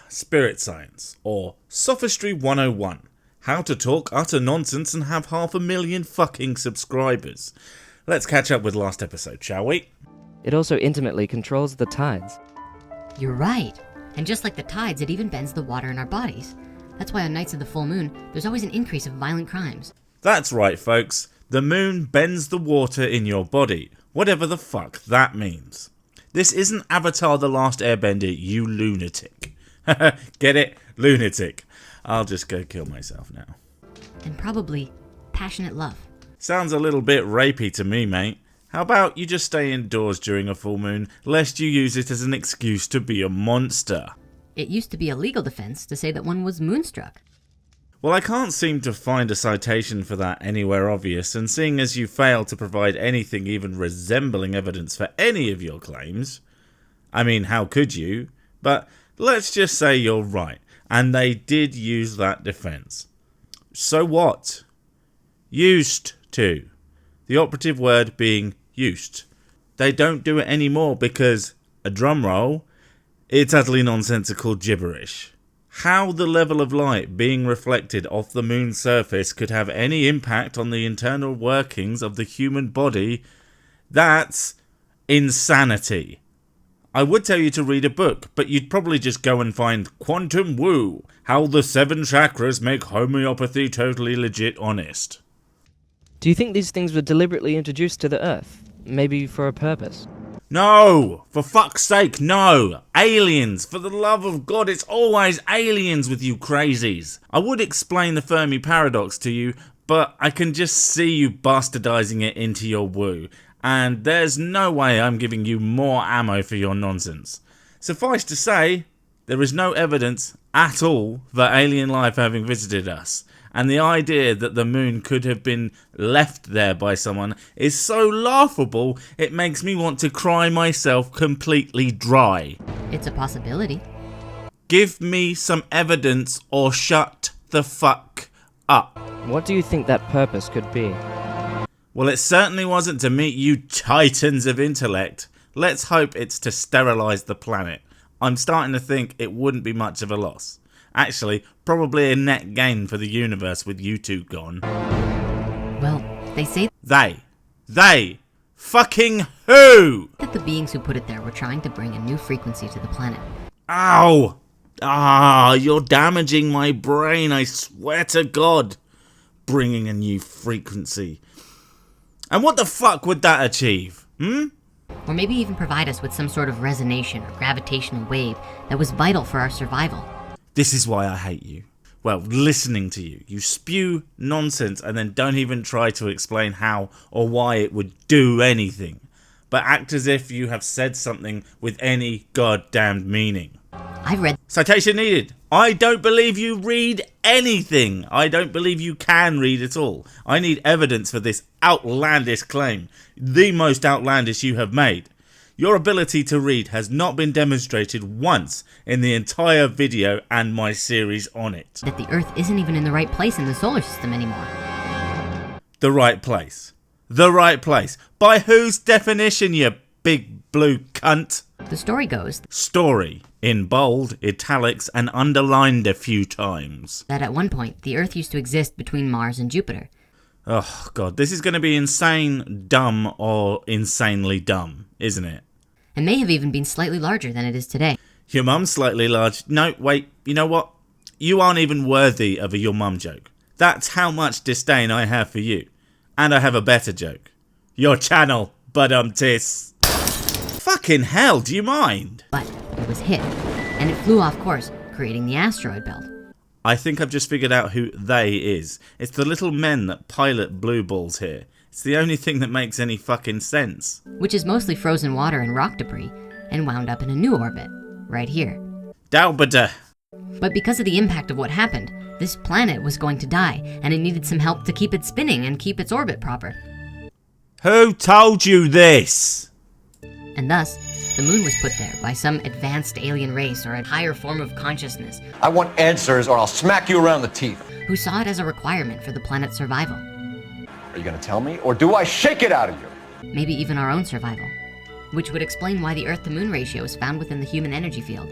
Spirit Science, or Sophistry 101. How to talk utter nonsense and have 500,000 fucking subscribers. Let's catch up with last episode, shall we? It also intimately controls the tides. You're right. And just like the tides, it even bends the water in our bodies. That's why on nights of the full moon, there's always an increase of violent crimes. That's right, folks. The moon bends the water in your body, whatever the fuck that means. This isn't Avatar The Last Airbender, you lunatic. Get it? Lunatic. I'll just go kill myself now. And probably passionate love. Sounds a little bit rapey to me, mate. How about you just stay indoors during a full moon, lest you use it as an excuse to be a monster? It used to be a legal defense to say that one was moonstruck. Well, I can't seem to find a citation for that anywhere obvious, and seeing as you failed to provide anything even resembling evidence for any of your claims, I mean, how could you? But let's just say you're right, and they did use that defense. So what? Used to. The operative word being used. They don't do it anymore because, a drum roll, it's utterly nonsensical gibberish. How the level of light being reflected off the moon's surface could have any impact on the internal workings of the human body, that's insanity. I would tell you to read a book, but you'd probably just go and find Quantum Woo, How the 7 Chakras Make Homeopathy Totally Legit Honest. Do you think these things were deliberately introduced to the Earth? Maybe for a purpose? No! For fuck's sake, no! Aliens! For the love of God, it's always aliens with you crazies! I would explain the Fermi paradox to you, but I can just see you bastardizing it into your woo, and there's no way I'm giving you more ammo for your nonsense. Suffice to say, there is no evidence at all for alien life having visited us. And the idea that the moon could have been left there by someone is so laughable, it makes me want to cry myself completely dry. It's a possibility. Give me some evidence or shut the fuck up. What do you think that purpose could be? Well, it certainly wasn't to meet you titans of intellect. Let's hope it's to sterilize the planet. I'm starting to think it wouldn't be much of a loss. Actually, probably a net gain for the universe with you two gone. Well, they say They! Fucking who? that the beings who put it there were trying to bring a new frequency to the planet. Ow! You're damaging my brain, I swear to God. Bringing a new frequency. And what the fuck would that achieve? Or maybe even provide us with some sort of resonation or gravitational wave that was vital for our survival. This is why I hate you. Well, listening to you. You spew nonsense and then don't even try to explain how or why it would do anything. But act as if you have said something with any goddamned meaning. I've read Citation needed. I don't believe you read anything. I don't believe you can read at all. I need evidence for this outlandish claim. The most outlandish you have made. Your ability to read has not been demonstrated once in the entire video and my series on it. that the Earth isn't even in the right place in the solar system anymore. The right place. The right place. By whose definition, you big blue cunt? The story goes Story, in bold, italics, and underlined a few times. that at one point, the Earth used to exist between Mars and Jupiter. Oh, God, this is going to be insane, dumb, or insanely dumb, isn't it? And may have even been slightly larger than it is today. Your mum's slightly large. No, wait, you know what? You aren't even worthy of a your mum joke. That's how much disdain I have for you. And I have a better joke. Your channel, tis. Fucking hell, do you mind? But it was hit, and it flew off course, creating the asteroid belt. I think I've just figured out who they is. It's the little men that pilot blue balls here. It's the only thing that makes any fucking sense. Which is mostly frozen water and rock debris, and wound up in a new orbit, right here. Dalbada. But because of the impact of what happened, this planet was going to die, and it needed some help to keep it spinning and keep its orbit proper. Who told you this? And thus, the moon was put there by some advanced alien race or a higher form of consciousness I want answers or I'll smack you around the teeth. who saw it as a requirement for the planet's survival. Are you gonna tell me, or do I shake it out of you? Maybe even our own survival. Which would explain why the Earth-to-Moon ratio is found within the human energy field.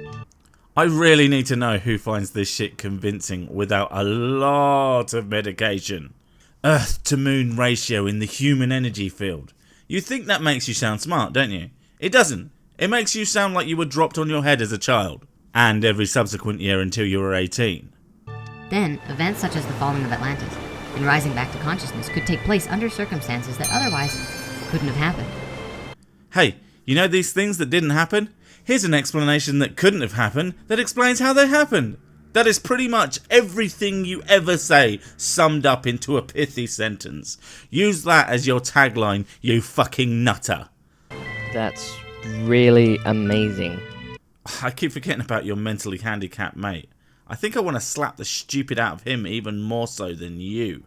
I really need to know who finds this shit convincing without a lot of medication. Earth to moon ratio in the human energy field. You think that makes you sound smart, don't you? It doesn't. It makes you sound like you were dropped on your head as a child. And every subsequent year until you were 18. Then, events such as the falling of Atlantis and rising back to consciousness could take place under circumstances that otherwise couldn't have happened. Hey, you know these things that didn't happen? Here's an explanation that couldn't have happened that explains how they happened. That is pretty much everything you ever say summed up into a pithy sentence. Use that as your tagline, you fucking nutter. That's really amazing. I keep forgetting about your mentally handicapped mate. I think I want to slap the stupid out of him even more so than you.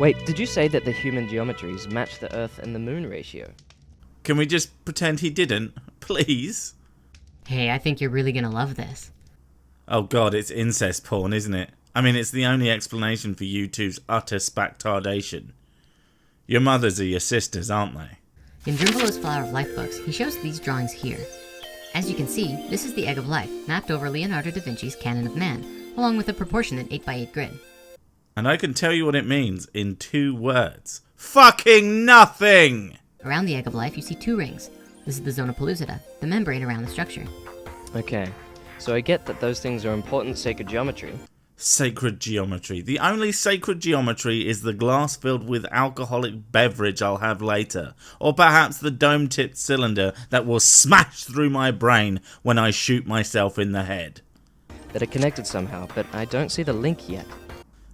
Wait, did you say that the human geometries match the Earth and the Moon ratio? Can we just pretend he didn't, please? Hey, I think you're really gonna love this. Oh god, it's incest porn, isn't it? I mean, it's the only explanation for you two's utter spectardation. Your mothers are your sisters, aren't they? In Drimbolo's Flower of Life books, he shows these drawings here. As you can see, this is the Egg of Life, mapped over Leonardo da Vinci's Canon of Man, along with a proportionate 8x8 grid. And I can tell you what it means in 2 words. Fucking nothing! Around the Egg of Life, you see 2 rings. This is the zona pellucida, the membrane around the structure. Okay, so I get that those things are important sacred geometry. Sacred geometry. The only sacred geometry is the glass filled with alcoholic beverage I'll have later. Or perhaps the dome-tipped cylinder that will smash through my brain when I shoot myself in the head. That are connected somehow, but I don't see the link yet.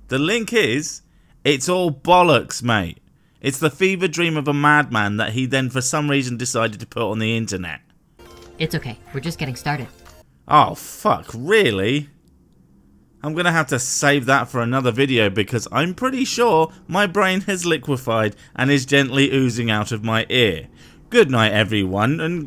The link is, it's all bollocks, mate. It's the fever dream of a madman that he then for some reason decided to put on the internet. It's okay, we're just getting started. Oh fuck, really? I'm gonna have to save that for another video because I'm pretty sure my brain has liquefied and is gently oozing out of my ear. Good night everyone and